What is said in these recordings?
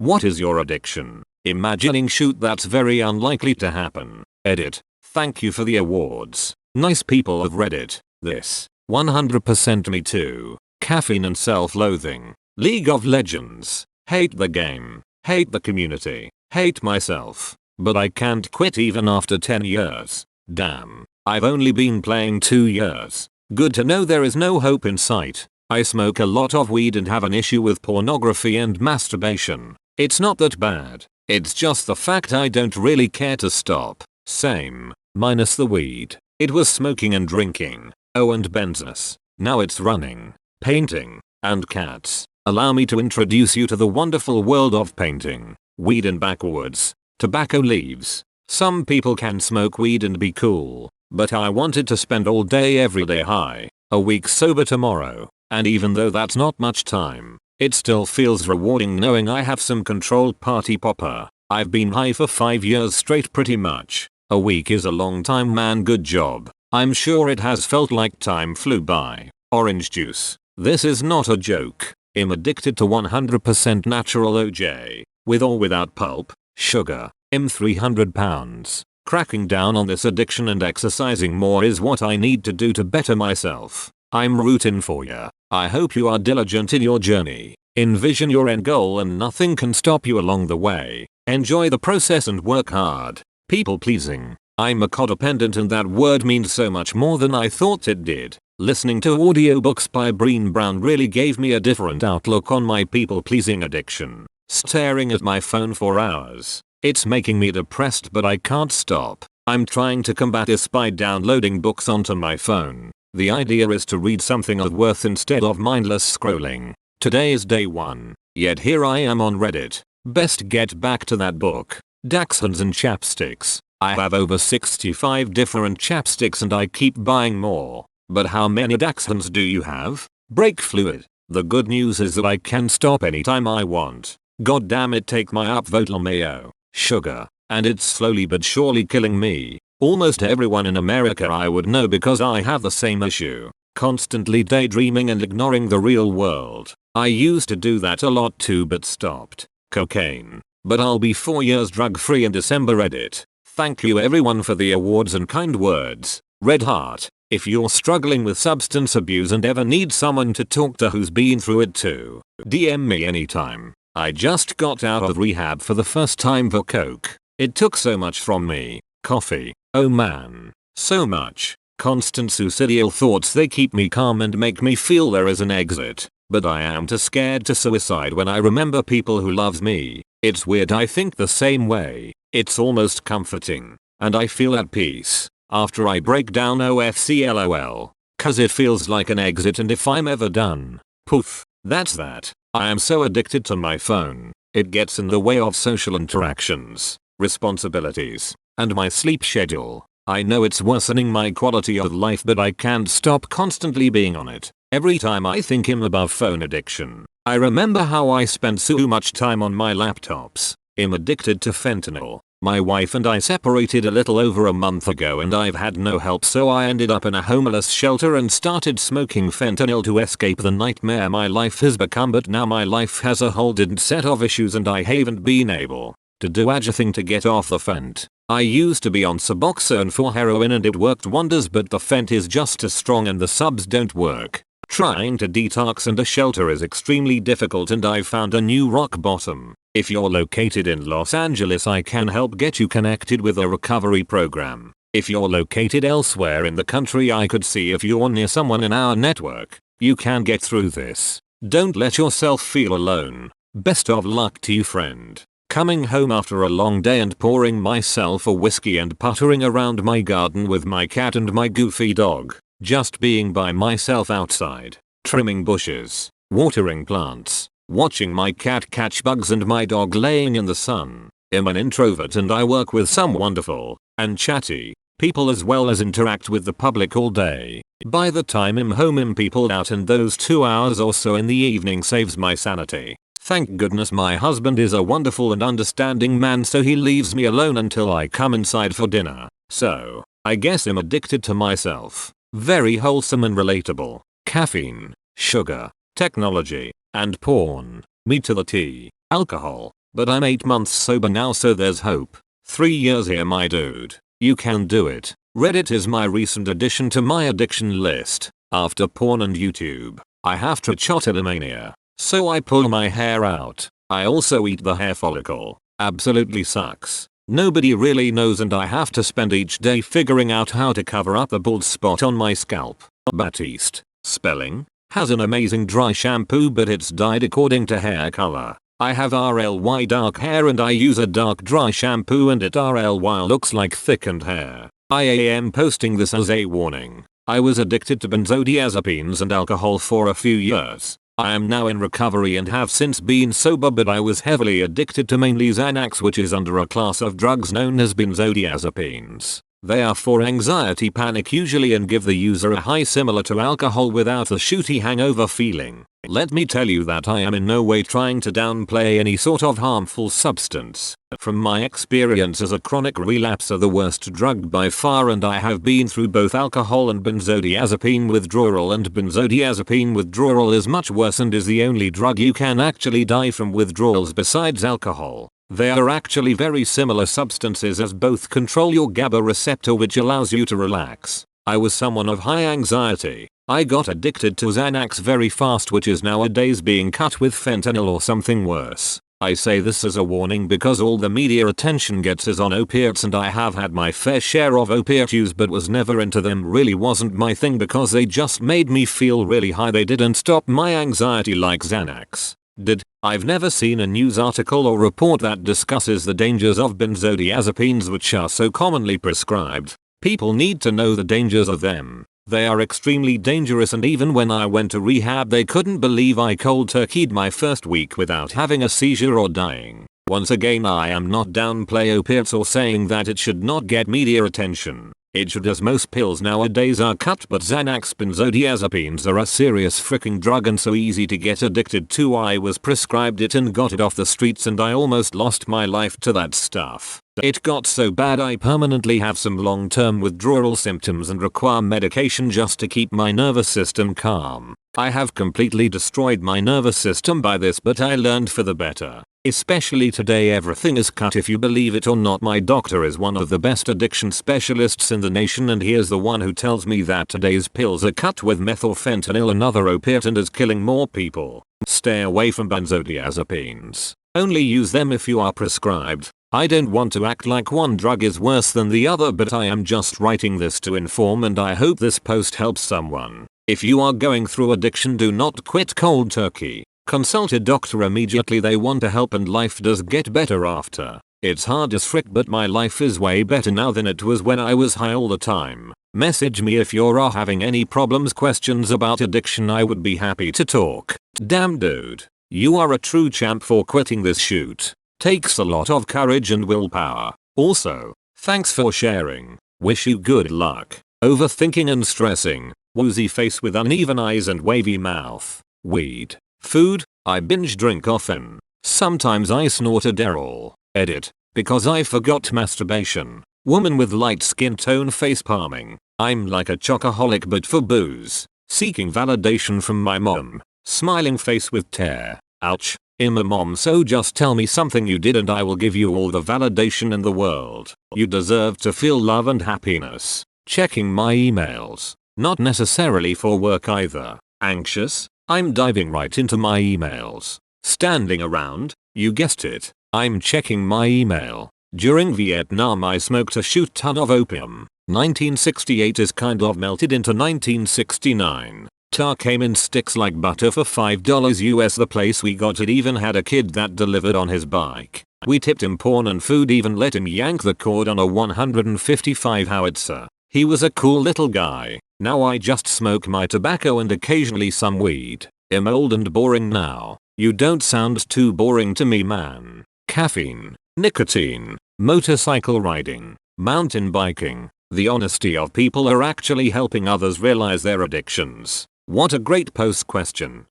What is your addiction? Imagining shoot, that's very unlikely to happen. Edit. Thank you for the awards. Nice people of Reddit. This. 100% me too. Caffeine and self-loathing. League of Legends. Hate the game. Hate the community. Hate myself. But I can't quit even after 10 years. Damn. I've only been playing 2 years. Good to know there is no hope in sight. I smoke a lot of weed and have an issue with pornography and masturbation. It's not that bad. It's just the fact I don't really care to stop. Same. Minus the weed. It was smoking and drinking. Oh, and benzos. Now it's running, painting, and cats. Allow me to introduce you to the wonderful world of painting. Weed and backwoods. Tobacco leaves. Some people can smoke weed and be cool. But I wanted to spend all day every day high. A week sober tomorrow. And even though that's not much time, it still feels rewarding knowing I have some controlled party popper. I've been high for 5 years straight pretty much. A week is a long time, man, good job. I'm sure it has felt like time flew by. Orange juice. This is not a joke. I'm addicted to 100% natural OJ. With or without pulp, sugar. I'm 300 pounds. Cracking down on this addiction and exercising more is what I need to do to better myself. I'm rooting for ya. I hope you are diligent in your journey. Envision your end goal and nothing can stop you along the way. Enjoy the process and work hard. People pleasing. I'm a codependent and that word means so much more than I thought it did. Listening to audiobooks by Brené Brown really gave me a different outlook on my people pleasing addiction. Staring at my phone for hours. It's making me depressed, but I can't stop. I'm trying to combat this by downloading books onto my phone. The idea is to read something of worth instead of mindless scrolling. Today is day 1. Yet here I am on Reddit. Best get back to that book. Dachshunds and chapsticks. I have over 65 different chapsticks and I keep buying more. But how many dachshunds do you have? Break fluid. The good news is that I can stop anytime I want. God damn it, take my upvote mayo. Sugar. And it's slowly but surely killing me. Almost everyone in America I would know because I have the same issue. Constantly daydreaming and ignoring the real world. I used to do that a lot too but stopped. Cocaine. But I'll be 4 years drug free in December. Reddit. Thank you everyone for the awards and kind words. Red heart. If you're struggling with substance abuse and ever need someone to talk to who's been through it too, DM me anytime. I just got out of rehab for the first time for coke. It took so much from me. Coffee. Oh man. So much. Constant suicidal thoughts, they keep me calm and make me feel there is an exit. But I am too scared to suicide when I remember people who loves me. It's weird, I think the same way. It's almost comforting. And I feel at peace. After I break down OFC LOL. Cause it feels like an exit, and if I'm ever done, poof, that's that. I am so addicted to my phone. It gets in the way of social interactions, responsibilities, and my sleep schedule. I know it's worsening my quality of life, but I can't stop constantly being on it. Every time I think I'm above phone addiction, I remember how I spend so much time on my laptops. I'm addicted to fentanyl. My wife and I separated a little over a month ago and I've had no help, so I ended up in a homeless shelter and started smoking fentanyl to escape the nightmare my life has become. But now my life has a whole different set of issues and I haven't been able to do anything to get off the fent. I used to be on Suboxone for heroin and it worked wonders, but the fent is just as strong and the subs don't work. Trying to detox and a shelter is extremely difficult and I've found a new rock bottom. If you're located in Los Angeles, I can help get you connected with a recovery program. If you're located elsewhere in the country, I could see if you're near someone in our network. You can get through this. Don't let yourself feel alone. Best of luck to you, friend. Coming home after a long day and pouring myself a whiskey and puttering around my garden with my cat and my goofy dog. Just being by myself outside, trimming bushes, watering plants, watching my cat catch bugs and my dog laying in the sun. I'm an introvert and I work with some wonderful and chatty people as well as interact with the public all day. By the time I'm home, I'm peopled out, and those 2 hours or so in the evening saves my sanity. Thank goodness my husband is a wonderful and understanding man, so he leaves me alone until I come inside for dinner. So, I guess I'm addicted to myself. Very wholesome and relatable. Caffeine, sugar, technology, and porn. Me to the T. Alcohol. but I'm 8 months sober now, so there's hope. 3 years here, my dude. You can do it. Reddit is my recent addition to my addiction list. After porn and YouTube, I have trichotillomania, so I pull my hair out. I also eat the hair follicle. Absolutely sucks. Nobody really knows, and I have to spend each day figuring out how to cover up the bald spot on my scalp. Batiste, spelling, has an amazing dry shampoo, but it's dyed according to hair color. I have RLY dark hair and I use a dark dry shampoo, and it RLY looks like thickened hair. I am posting this as a warning. I was addicted to benzodiazepines and alcohol for a few years. I am now in recovery and have since been sober, but I was heavily addicted to mainly Xanax, which is under a class of drugs known as benzodiazepines. They are for anxiety panic usually and give the user a high similar to alcohol without the shooty hangover feeling. Let me tell you that I am in no way trying to downplay any sort of harmful substance. From my experience as a chronic relapser, the worst drug by far, and I have been through both alcohol and benzodiazepine withdrawal, and benzodiazepine withdrawal is much worse and is the only drug you can actually die from withdrawals besides alcohol. They are actually very similar substances as both control your GABA receptor, which allows you to relax. I was someone of high anxiety. I got addicted to Xanax very fast, which is nowadays being cut with fentanyl or something worse. I say this as a warning because all the media attention gets is on opiates, and I have had my fair share of opiate use but was never into them. Really wasn't my thing because they just made me feel really high. They didn't stop my anxiety like Xanax did. I've never seen a news article or report that discusses the dangers of benzodiazepines, which are so commonly prescribed. People need to know the dangers of them. They are extremely dangerous, and even when I went to rehab they couldn't believe I cold turkeyed my first week without having a seizure or dying. Once again, I am not downplay opiates or saying that it should not get media attention. It should, as most pills nowadays are cut, but Xanax benzodiazepines are a serious freaking drug and so easy to get addicted to. I was prescribed it and got it off the streets, and I almost lost my life to that stuff. It got so bad I permanently have some long-term withdrawal symptoms and require medication just to keep my nervous system calm. I have completely destroyed my nervous system by this, but I learned for the better. Especially today, everything is cut. If you believe it or not, my doctor is one of the best addiction specialists in the nation, and he is the one who tells me that today's pills are cut with methylfentanyl, another opiate, and is killing more people. Stay away from benzodiazepines. Only use them if you are prescribed. I don't want to act like one drug is worse than the other, but I am just writing this to inform, and I hope this post helps someone. If you are going through addiction, do not quit cold turkey. Consult a doctor immediately. They want to help, and life does get better after. It's hard as frick, but my life is way better now than it was when I was high all the time. Message me if you're having any problems, questions about addiction. I would be happy to talk. Damn dude, you are a true champ for quitting this shoot. Takes a lot of courage and willpower. Also, thanks for sharing. Wish you good luck. Overthinking and stressing. Woozy face with uneven eyes and wavy mouth. Weed. Food. I binge drink often. Sometimes I snort Adderall. Edit. Because I forgot masturbation. Woman with light skin tone face palming. I'm like a chocoholic but for booze. Seeking validation from my mom. Smiling face with tear. Ouch. I'm a mom, so just tell me something you did and I will give you all the validation in the world. You deserve to feel love and happiness. Checking my emails. Not necessarily for work either. Anxious. I'm diving right into my emails. Standing around. You guessed it. I'm checking my email. During Vietnam I smoked a shoot ton of opium. 1968 is kind of melted into 1969. Tar came in sticks like butter for $5 US. The place we got it even had a kid that delivered on his bike. We tipped him porn and food, even let him yank the cord on a 155 howitzer. He was a cool little guy. Now I just smoke my tobacco and occasionally some weed. I'm old and boring now. You don't sound too boring to me, man. Caffeine, nicotine, motorcycle riding, mountain biking. The honesty of people are actually helping others realize their addictions. What a great post question.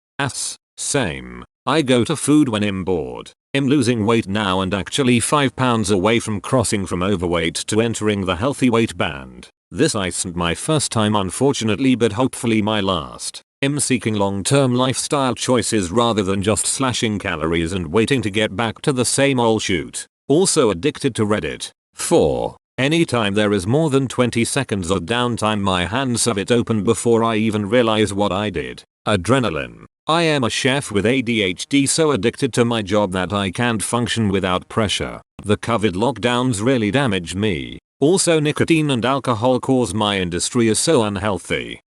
Same. I go to food when I'm bored. I'm losing weight now and actually 5 pounds away from crossing from overweight to entering the healthy weight band. This isn't my first time unfortunately, but hopefully my last. I'm seeking long-term lifestyle choices rather than just slashing calories and waiting to get back to the same old shoot. Also addicted to Reddit. 4. Anytime there is more than 20 seconds of downtime, my hands have it open before I even realize what I did. Adrenaline. I am a chef with ADHD, so addicted to my job that I can't function without pressure. The COVID lockdowns really damaged me. Also, nicotine and alcohol cause my industry is so unhealthy.